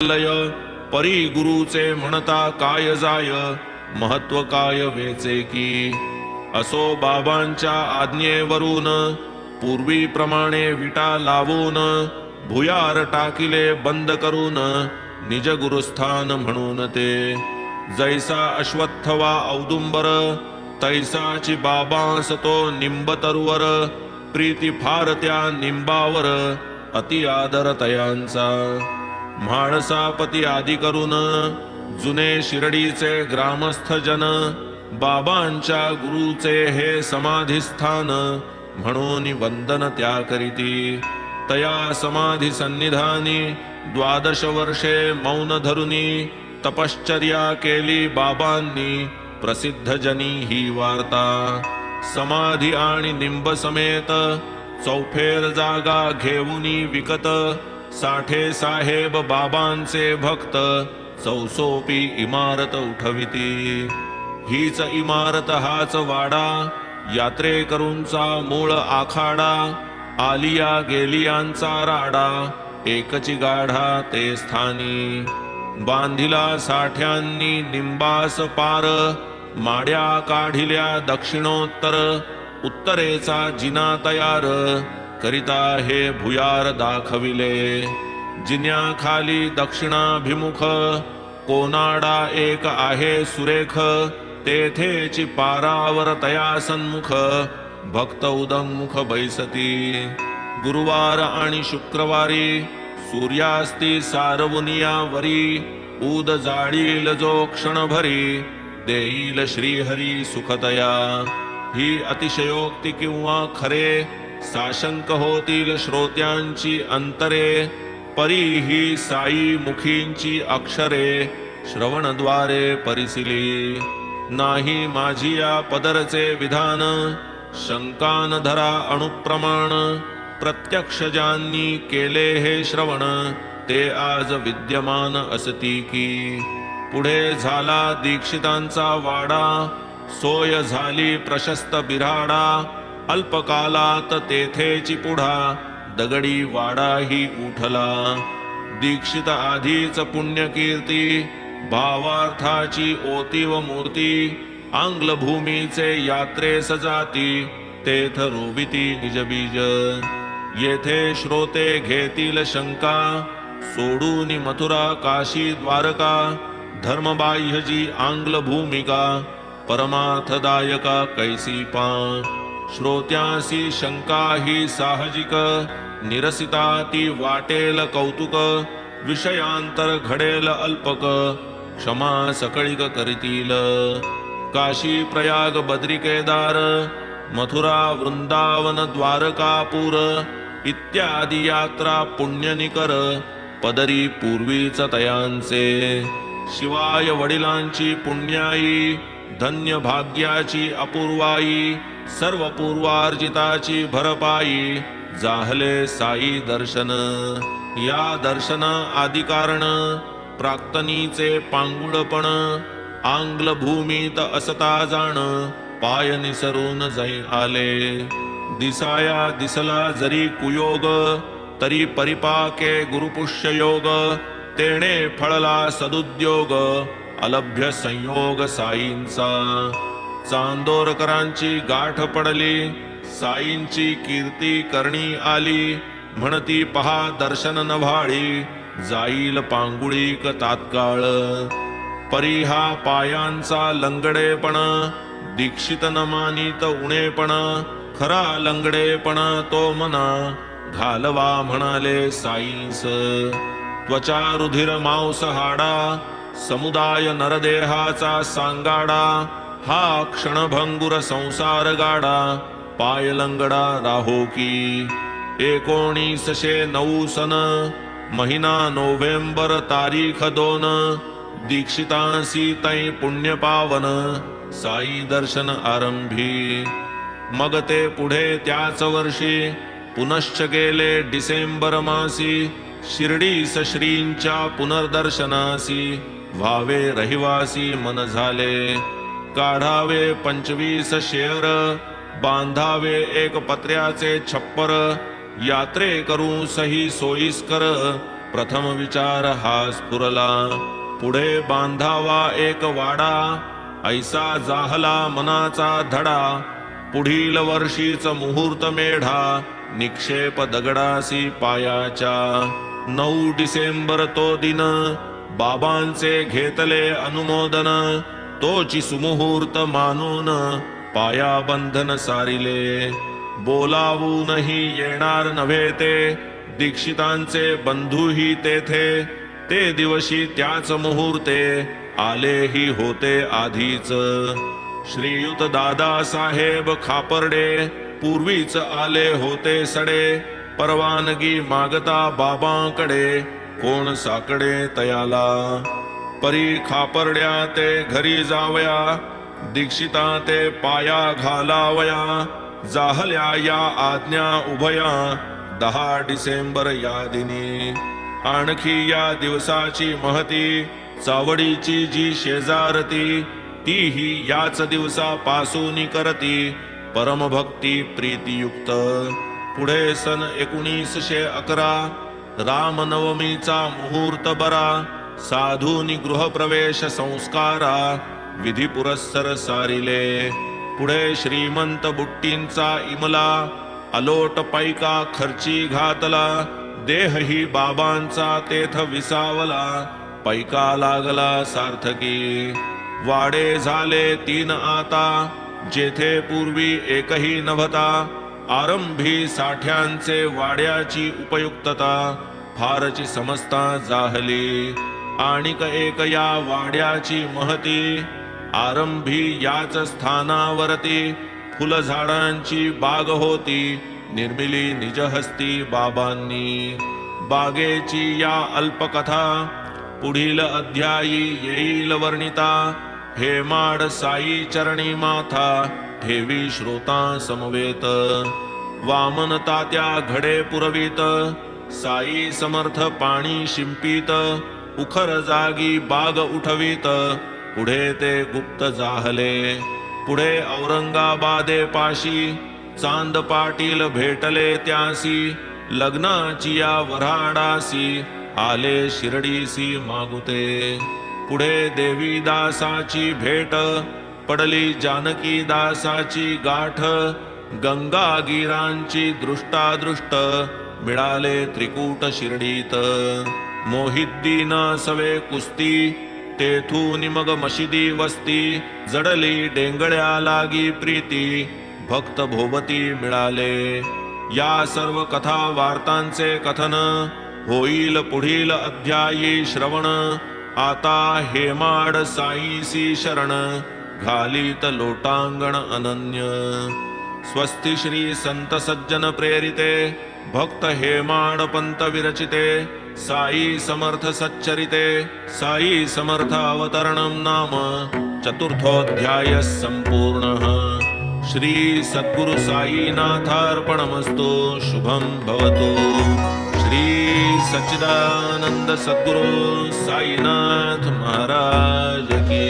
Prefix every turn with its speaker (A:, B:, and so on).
A: लय परी गुरुचे म्हणता काय जाय, महत्व काय वेचे की. असो बाबांच्या आज्ञेवरून पूर्वीप्रमाणे विटा लावून, भुयार टाकिले बंद करून निज गुरुस्थान म्हणून ते. जैसा अश्वत्थवा औदुंबर तैसाची बाबांस तो निंब तरुवर, प्रीती फार त्या निंबावर अति आदर तयांचा. म्हाळसापती आदी करून जुने शिर्डीचे ग्रामस्थ जन, बाबांच्या गुरुचे हे समाधिस्थान म्हणून वंदन त्या करीती. तया समाधी सन्निधानी 12 वर्षे मौन धरुनी तपश्चर्या केली बाबांनी, प्रसिद्ध जनी ही वार्ता. समाधी आणि निंब समेत चौफेर जागा घेऊनी विकत, साठे साहेब बाबांचे भक्त चौसोपी इमारत उठविती. हीच इमारत हाच वाडा, यात्रेकरूंचा मूळ आखाडा. आलिया गेलियांचा राडा, एकची गाढा ते स्थानी. बांधिला साठ्यांनी निंबास पार, माड्या काढिल्या दक्षिणोत्तर. उत्तरेचा जिना तयार करिता हे भुयार दाखविले. जिन्याखाली दक्षिणाभिमुख कोनाडा एक आहे सुरेख, तेथेची पारावर तया सन्मुख भक्त उदंमुख बैसती. गुरुवार आणि शुक्रवारी सूर्यास्ती सारवुनियावरी, ऊद जाळील जो क्षणभरी देईल श्रीहरी सुखतया. ही अतिशयोक्ती किंवा खरे, साशंक होतील श्रोत्यांची अंतरे. परी ही साई मुखींची अक्षरे, श्रवणद्वारे परिसिली. नाही माझी या पदरचे विधान, शंकान धरा अणुप्रमाण. प्रत्यक्ष ज्यांनी केले हे श्रवण, ते आज विद्यमान असती की. पुढे झाला दीक्षितांचा वाडा, सोय झाली प्रशस्त बिराडा. अल्पकालात तेथेची पुढा, दगडी वाडाही उठला. दीक्षित आधीच पुण्यकीर्ती, भावार्थाची ओती व मूर्ती. आंग्ल भूमीचे यात्रेस जाती, तेथ रोविती निजबीज. येथे श्रोते घेतील शंका, सोडून मथुरा काशी द्वारका. धर्मबाह्य जी आंग्ल भूमिका, परमार्थदायका कैसी पा. श्रोत्यासी शंका ही साहजिक, निरसिता ती वाटेल कौतुक. विषयांतर घडेल अल्पक, क्षमा सकळिक करीतील. काशी प्रयाग बद्री केदार, मथुरा वृंदावन द्वारकापूर. इत्यादी यात्रा पुण्यनिकर, पदरी पूर्वीच तयांचे. शिवाय वडिलांची पुण्याई, धन्य भाग्याची अपूर्वाई. सर्व पूर्वार्जिताची भरपाई, जाहले साई दर्शन. या दर्शन आदी कारण, प्राक्तनीचे पांगुडपण. आंग्ल भूमीत असता जाण, पाय निसरून जाई आले. दिसाया दिसला जरी कुयोग, तरी परिपाके गुरुपुष्य योग. तेणे फळला सदुद्योग, अलभ्य संयोग साईंचा. चांदोरकरांची गाठ पडली, साईंची कीर्ती करणी आली. म्हणती पहा दर्शन नभाळी, जाईल पांगुळीक तात्काळ. परी हा पायांचा लंगडेपण, दीक्षित न मानित उणेपण. खरा लंगडेपण तो मना, घालवा म्हणाले साईंस. त्वचा रुधिर मांस हाडा, समुदाय नरदेहाचा सांगाडा. हा क्षणभंगुर संसार गाडा, पाय लंगडा राहो की. 1909 सन, महिना नोव्हेंबर तारीख 2. दीक्षितांसी तै पुण्य पावन, साई दर्शन आरंभी. मग ते पुढे त्याच वर्षी, पुनश्च गेले डिसेंबर मासी. शिर्डीस श्रींच्या पुनर्दर्शनासी, व्हावे रहिवासी मन झाले. काढावे 25 शेर, बांधावे एक पत्र्याचे छप्पर. यात्रे करू सही सोयीस्कर, प्रथम विचार हा स्फुरला, पुढे बांधावा एक वाडा, ऐसा जाहला मनाचा धडा, पुढील वर्षीच मुहूर्त मेढा, निक्षेप दगडासी पायाच्या. 9 डिसेंबर तो दिन, बाबांचे घेतले अनुमोदन, तोची सुमुहूर्त मानून पाया बंधन सारिले. बोलावूनही येणार नव्हे ते, दीक्षितांचे बंधूही तेथे, ते दिवशी त्याच मुहूर्ते आलेही होते आधीच. श्रीयुत दादासाहेब खापर्डे पूर्वीच आले होते सडे, परवानगी मागता बाबांकडे, कोण साकडे तयाला. परी खापर्ड्या ते घरी जावया, दीक्षिता ते पाया घालावया, जाहल्या या आज्ञा उभया 10 डिसेंबर या दिनी. आणखी या दिवसाची महती, चावडीची जी शेजारती, तीही याच दिवसापासून करती, परमभक्ती प्रीतियुक्त. पुढे सन 1911 रामनवमीचा मुहूर्त बरा, साधूनी गृहप्रवेश संस्कारा, विधी पुरस्सर सारिले. पुढे श्रीमंत बुट्टींचा इमला, अलोट पैका खर्ची घातला, देहही बाबांचा तेथ विसावला, पैका लागला सार्थकी. वाडे झाले 3 आता, जेथे पूर्वी एकही नव्हता, आरंभी साठ्यांचे वाड्याची उपयुक्तता, फारची समजता जाहली. आणिक एक या वाड्याची महती, आरंभी याच स्थानावरती, फुलझाडांची बाग होती, निर्मिली निजहस्ती बाबांनी. बागेची या अल्पकथा, पुढील अध्यायी येईल वर्णिता, हेमाड साई चरणी माथा, ठेवी श्रोता समवेत. वामन तात्या घडे पुरवीत, साई समर्थ पाणी शिंपीत, उखर जागी बाग उठवीत, पुढे ते गुप्त जाहले. पुढे औरंगाबादे पाशी, चांद पाटील भेटले त्यासी, लग्नाची या वऱ्हाडासी, आले शिर्डीसी मागुते. पुढे देवीदासाची भेट, पडली जानकी दासाची गाठ, गंगागीरांची दृष्टादृष्ट, मिळाले त्रिकूट शिर्डीत. मोहिद्दीन सवे कुस्ती, तेथून मग मशिदी वस्ती, जडली डेंगळ्या लागी प्रीती, भक्त भोवती मिळाले. या सर्व कथा वार्तांचे कथन, होईल पुढील अध्यायी श्रवण. आता हेमाड साईसी शरण, घालीत लोटांगण अनन्य. स्वस्ति श्री संत सज्जन प्रेरिते, भक्त हेमाड पंत विरचिते, साई समर्थ सच्चरिते, साई समर्थ अवतरणं नाम चतुर्थोऽध्यायः संपूर्णः. श्री सद्गुरु साईनाथार्पणमस्तु. शुभं भवतु. श्री सच्चिदानंद सद्गुरु साईनाथ महाराज की